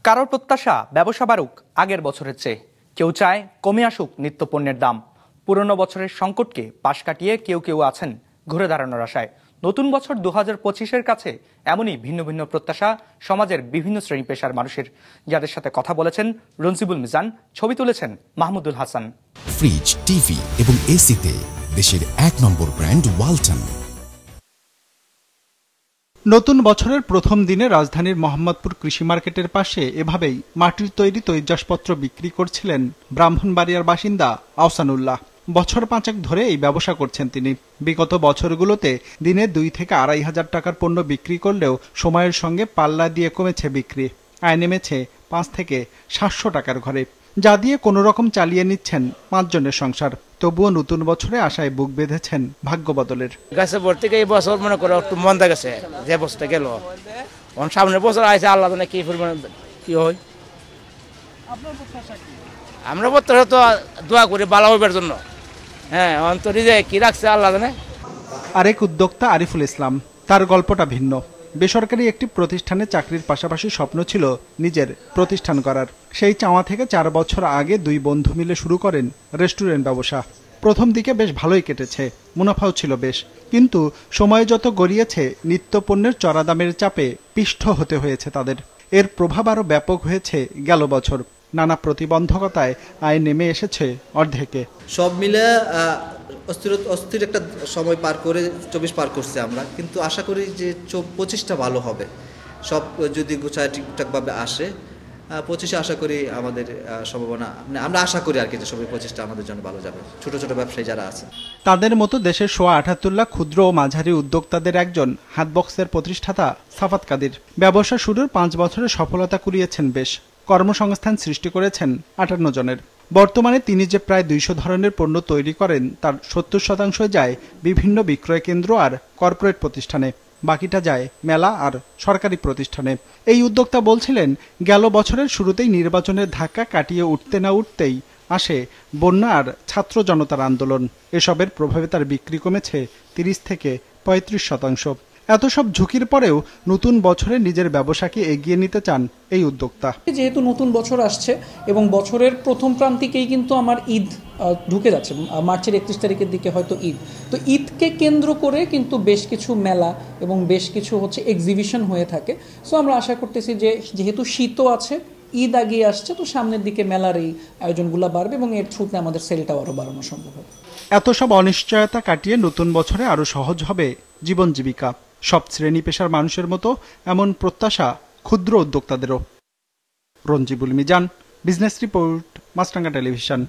কারোর প্রত্যাশা ব্যবসা বাড়ুক আগের বছরের চেয়ে, কেউ চায় কমে আসুক নিত্যপণ্যের দাম। পুরনো বছরের সংকটকে পাশ কাটিয়ে কেউ কেউ আছেন ঘুরে দাঁড়ানোর আশায়। নতুন বছর 2025-এর কাছে এমনই ভিন্ন ভিন্ন প্রত্যাশা সমাজের বিভিন্ন শ্রেণী পেশার মানুষের, যাদের সাথে কথা বলেছেন রঞ্জিবুল মিজান, ছবি তুলেছেন মাহমুদুল হাসান। ফ্রিজ, টিভি এবং এসিতে দেশের 1 নম্বর ব্র্যান্ড ওয়ালটন। নতুন বছরের প্রথম দিনে রাজধানীর মোহাম্মদপুর কৃষি মার্কেটের পাশে এভাবেই মাটির তৈরি তৈজসপত্র বিক্রি করছিলেন ব্রাহ্মণবাড়িয়ার বাসিন্দা আহসানুল্লাহ। বছর 5 ধরে এই ব্যবসা করছেন তিনি। বিগত বছরগুলোতে দিনে 2 থেকে 2,500 টাকার পণ্য বিক্রি করলেও সময়ের সঙ্গে পাল্লা দিয়ে কমেছে বিক্রি। আয় নেমেছে 5 থেকে 700 টাকার ঘরে, যা দিয়ে কোনো রকম চালিয়ে নিচ্ছেন 5 জনের সংসার। তবুও নতুন বছরে আশায় বুক বেঁধেছেন ভাগ্য বদলের। গাছে ভর্তি এই বছর মনে করো একটু মন্দা গেছে, যে বছরটা গেল সামনের বছর আইসে আল্লাহ জানে কি পরিমাণ কি হয়। আমরা প্রত্যাশা তো দোয়া করি ভালো হইবার জন্য, হ্যাঁ অন্তরে যে কি রাখছে আল্লাহ জানে। আরেক উদ্যোক্তা আরিফুল ইসলাম, তার গল্পটা ভিন্ন। বেসরকারি একটি প্রতিষ্ঠানে চাকরির পাশাপাশি স্বপ্ন ছিল নিজের প্রতিষ্ঠান করার। সেই চাওয়া থেকে 4 বছর আগে 2 বন্ধু মিলে শুরু করেন রেস্টুরেন্ট ব্যবসা। প্রথম দিকে বেশ ভালোই কেটেছে, মুনাফাও ছিল বেশ, কিন্তু সময় যত গড়িয়েছে নিত্যপণ্যের চড়া দামের চাপে পিষ্ট হতে হয়েছে তাদের। এর প্রভাব আরও ব্যাপক হয়েছে গেল বছর। নানা প্রতিবন্ধকতায় আয় নেমে এসেছে অর্ধেকে। সব মিলে অস্থির একটা সময় পার করে 24 পার করছে আমরা, কিন্তু আশা করি যে 25টা ভালো হবে। সব যদি গোছায় ঠিকঠাকভাবে আসে 25-এ আশা করি আমাদের সম্ভাবনা, আমরা আশা করি আর কি যে সবাই 25টা আমাদের জন্য ভালো যাবে, ছোট ছোট ব্যবসায়ী যারা আছে তাদের মতো দেশের 78 লাখ ক্ষুদ্র ও মাঝারি উদ্যোক্তাদের একজন হাতবক্সের প্রতিষ্ঠাতা সাফাত কাদির। ব্যবসা শুরুর 5 বছরে সফলতা কুড়িয়েছেন বেশ, কর্মসংস্থান সৃষ্টি করেছেন 58 জনের। বর্তমানে তিনি যে প্রায় 200 ধরনের পণ্য তৈরি করেন তার 70% যায় বিভিন্ন বিক্রয় কেন্দ্র আর কর্পোরেট প্রতিষ্ঠানে, বাকিটা যায় মেলা আর সরকারি প্রতিষ্ঠানে। এই উদ্যোক্তা বলছিলেন, গেল বছরের শুরুতেই নির্বাচনের ধাক্কা কাটিয়ে উঠতে না উঠতেই আসে বন্যা আর ছাত্র জনতার আন্দোলন। এসবের প্রভাবে তার বিক্রি কমেছে 30 থেকে 35%। এত সব ঝুঁকির পরেও নতুন বছরে নিজের ব্যবসাকে এগিয়ে নিতে চান এই উদ্যোক্তা। যেহেতু নতুন বছর আসছে এবং বছরের প্রথম প্রান্তিকেই কিন্তু আমার ঈদ ঢুকে যাচ্ছে, মার্চের 31 তারিখের দিকে হয়তো ঈদ, তো ঈদকে কেন্দ্র করে কিন্তু বেশ কিছু মেলা এবং বেশ কিছু এক্সিবিশন হয়ে থাকে। সো আমরা আশা করতেছি যে যেহেতু শীতও আছে, ঈদ আগিয়ে আসছে, তো সামনের দিকে মেলার এই আয়োজনগুলো বাড়বে এবং এর থ্রুতে আমাদের সেলটাও আরও বাড়ানো সম্ভব হবে। এত সব অনিশ্চয়তা কাটিয়ে নতুন বছরে আরও সহজ হবে জীবন জীবিকা। সব শ্রেণী পেশার মানুষের মতো এমন প্রত্যাশা ক্ষুদ্র উদ্যোক্তাদেরও। রঞ্জিবুল মিজান, বিজনেস রিপোর্ট, মাছরাঙ্গা টেলিভিশন।